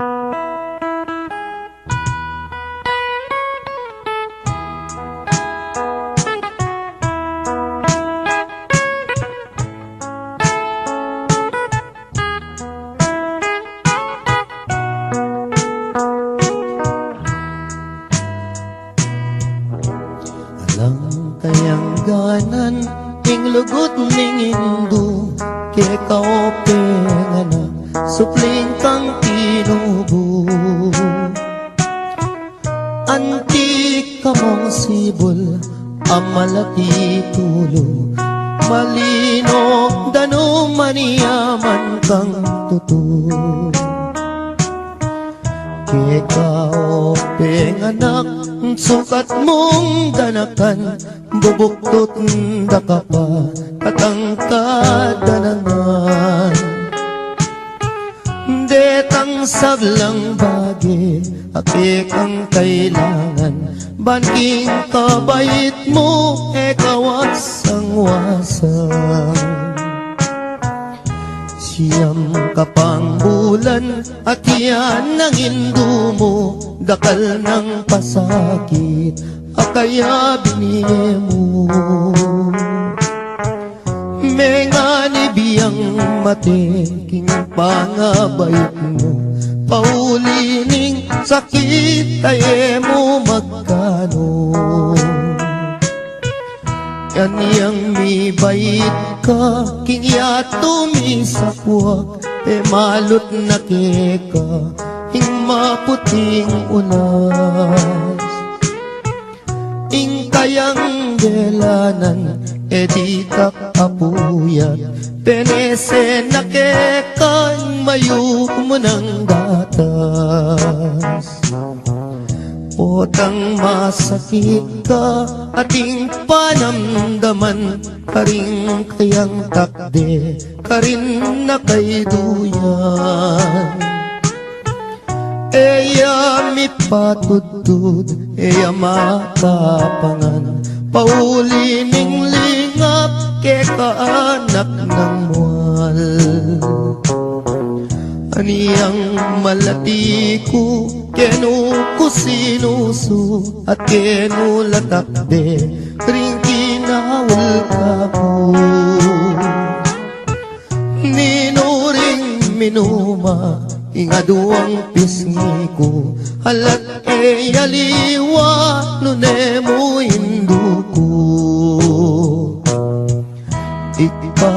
Alang kayang ganan ing lugot ning indu kay kaope nga na supling kang tinubo. Antik ka mong sibol amalati tulo malino dano maniyaman kang tuto. Kay kaope nga anak sukat mong ganakan bubuktot daka pa katangkad danangan. Detang saglang bagi apik ang kailangan banking kabait mo kawasang-wasang. Siyam kapang bulan at yan ang indu mo dakal ng pasakit akaya binigay mo. Mengani biyang mateking pangabayot mo paulining sakit ay mo magkano. Yan yang mi bait ka kingya tumisakwak malot na keka ing maputing unas. Ing kayang delanan di takapuyat penese na kekang mayuk mo ng gatas. Potang masakit ka ating panamdaman karing kayang takde karin na kay duyan. Eya mi patudtud eya matapangan paulining lingap ke kaanak ng mual. Aniyang malati ko kenu ko sinusu at kenu latakde ring kinawal ka ko. Ninuring minuma ingaduang pisngi ko halat yaliwa nunemo indu ko. Ipa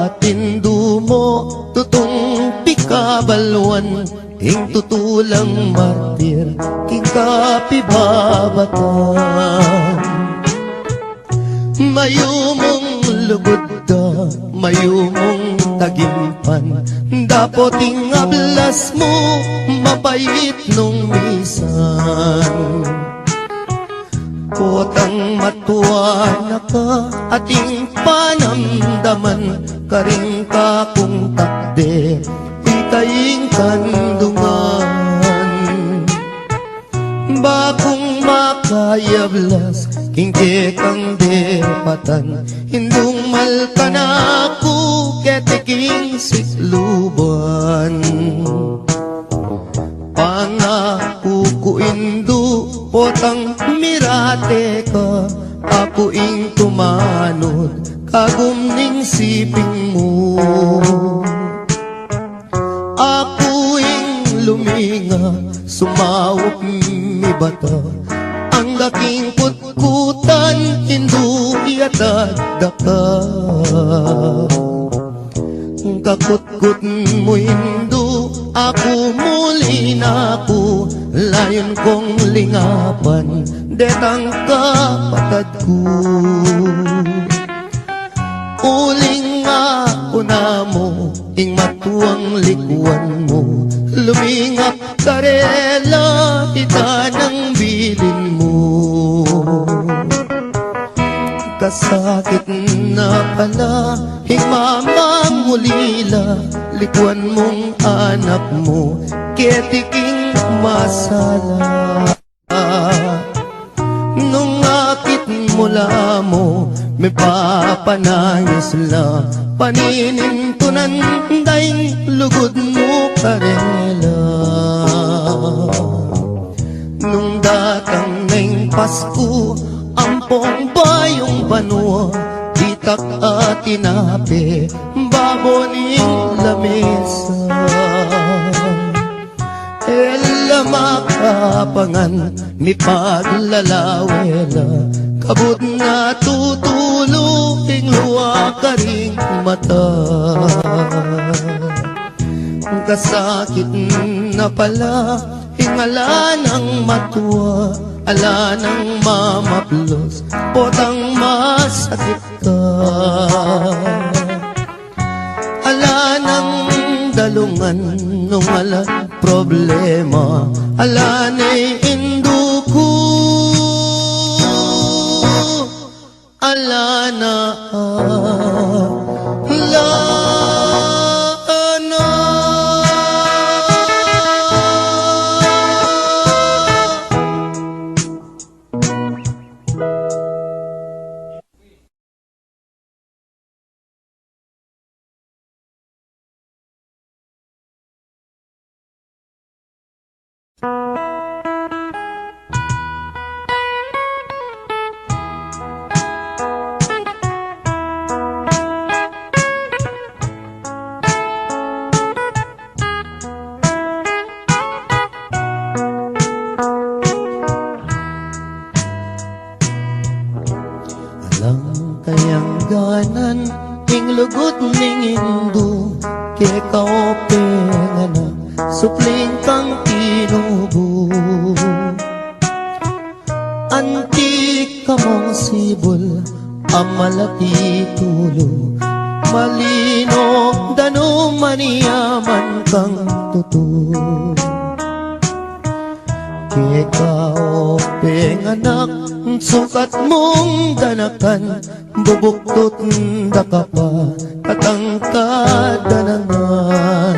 at indu mo tutong pikabalwan ing tutulang martir king kapibabatan. Mayumong lugod da mayumong tagimpan dapoting ablas mo mapait nung misan. Potang matuwa na ka ating panamdaman karing ka kung takde ikaing kandungan. Bakong makayablas kingke kang depatan hindung malkanaku ketiking sikluban. Pangako ko indu potang mirate ka ako ing tumanod kagumning siping mo. Ako ing luminga sumawak mi bata ang daking kutkutan hindu iatad daka. Kakutkut mo hindu ako muli na ako layon kong lingapan detang kapatad ko. Uling ako na mo ing matuang likuan mo lumingap karela ita ng bilin mo. Kasakit na pala himamang ulila likuan mong anak mo ketiking masala. Nung akit mula mo may papanangis la paninintunan daing lugod mo karela. Nung datang ng Pasko, ampong bayong banwa, itak at tinapi, baboning lamesa. Ella makapangan, mi paglalawela, kabut na tutulong luwa ka ring mata. Kasakit na pala, hingala ng matuwa, ala ng mamaplos, potang masakit ka. Ala ng dalungan nung ala problema, ala na'y induko, ala na la kayang ganan ing lugot ning indu ke kaopengana supling kang tinubo antik kamong sibol amalati tulo malino dano maniyaman kang tutu ke kaopeng sukat mong danakan bubuktot da ka pa katangkad danangan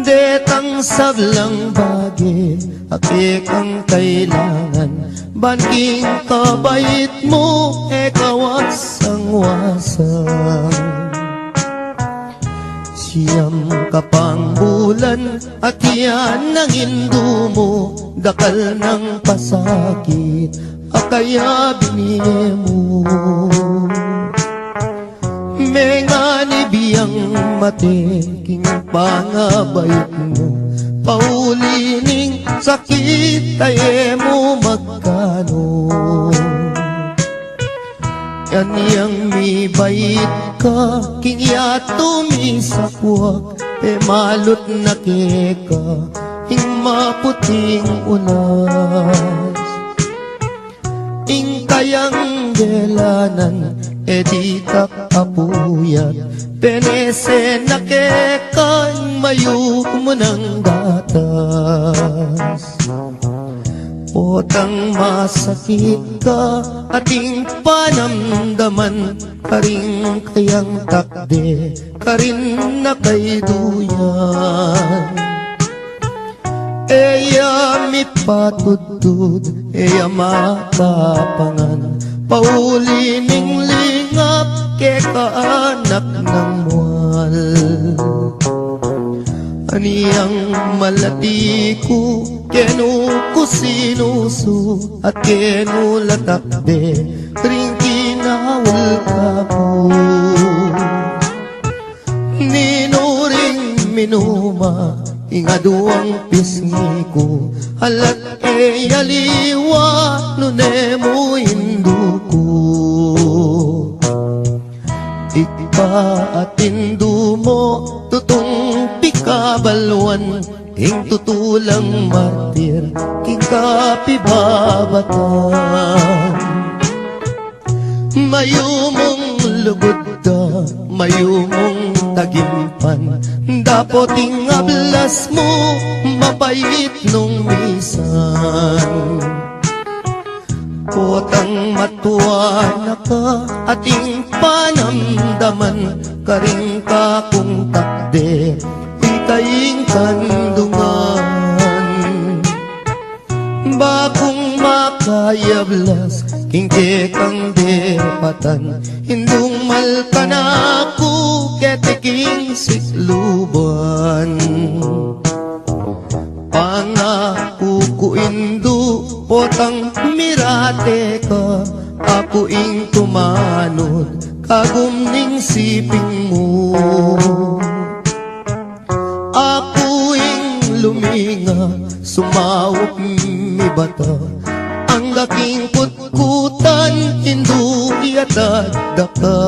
detang sablang bagi api kang kailangan banking kabait mo kawasang-wasang siyam kapang bulan at yan ang hindu mo dakal ng pasakit akaya biniye mo mengani biyang mateking pangabayot mo paulining sakit tayo mo magkano yan yang mi bait ka king yato mi sakwak malot na keka ing maputing unas ing kayang gelanan editak apuyat penese na kekang mayu mo ng gatas potang masakit ka ating panamdaman karing kayang takde karin na kay duyan eya mi patudud eya makapangan paulining lingap ke kaanak ng mual aniyang malati ko kenu ko sinusu at kenu latakde ring kinawal ka ko ninuring minuma ingaduang pisngi ko halat aliwa nunemo induko ikpa at indu mo tutong pikabalwan ing tutulang martir king kapibabatan mayumong lugod da mayumong tagimpan dapoting ablas mo mapait nung misan potang matuwa na ka ating panamdaman karing ka kung takde ikaing kandungan bakong makayablas ingke kang depatan Hindung malka na ako ketiking sikluban Pangako ko indo potang mirate ka Ako ing tumanod kagumning siping mo Ako ing luminga sumawak mi bata Ang laking kutkutan hindu iatadaka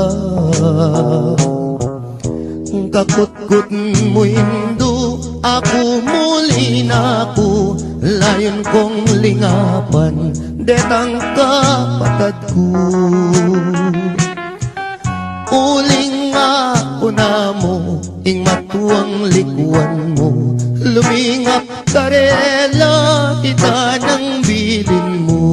Kakutkut mo hindu ako muli na ako Layon kong lingapan detang kapatad ko Uling nga una mo ing matuang likuan mo Lumingap karela ita ng bilin mo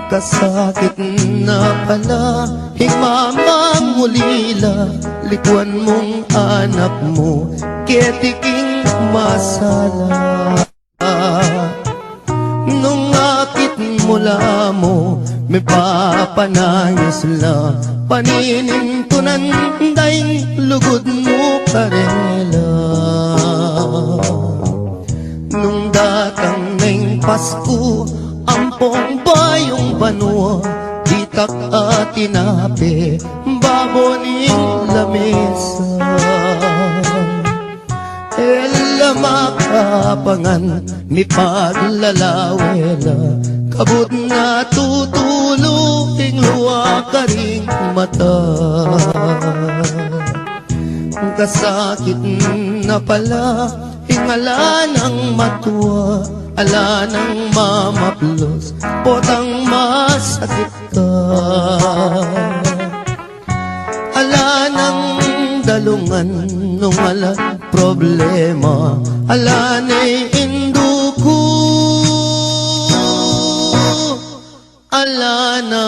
Kasakit na pala ing mamamulila Likuan mong anak mo ketiking masala Nung akit mula mo may papanayos la Paninintunan daing lugod mo karela Nung datang ng Pasko Ampong bayong banwa Ditak at tinapi Baboning lamesa Ela makapangan Ni paglalawela Kabut na tutulo Ing luwa ka ring mata Kasakit na pala Ingala ng matuwa Ala ng mamaplos Potang masakit ka Ala ng dalungan Nung ala problema Ala na'y induko Ala na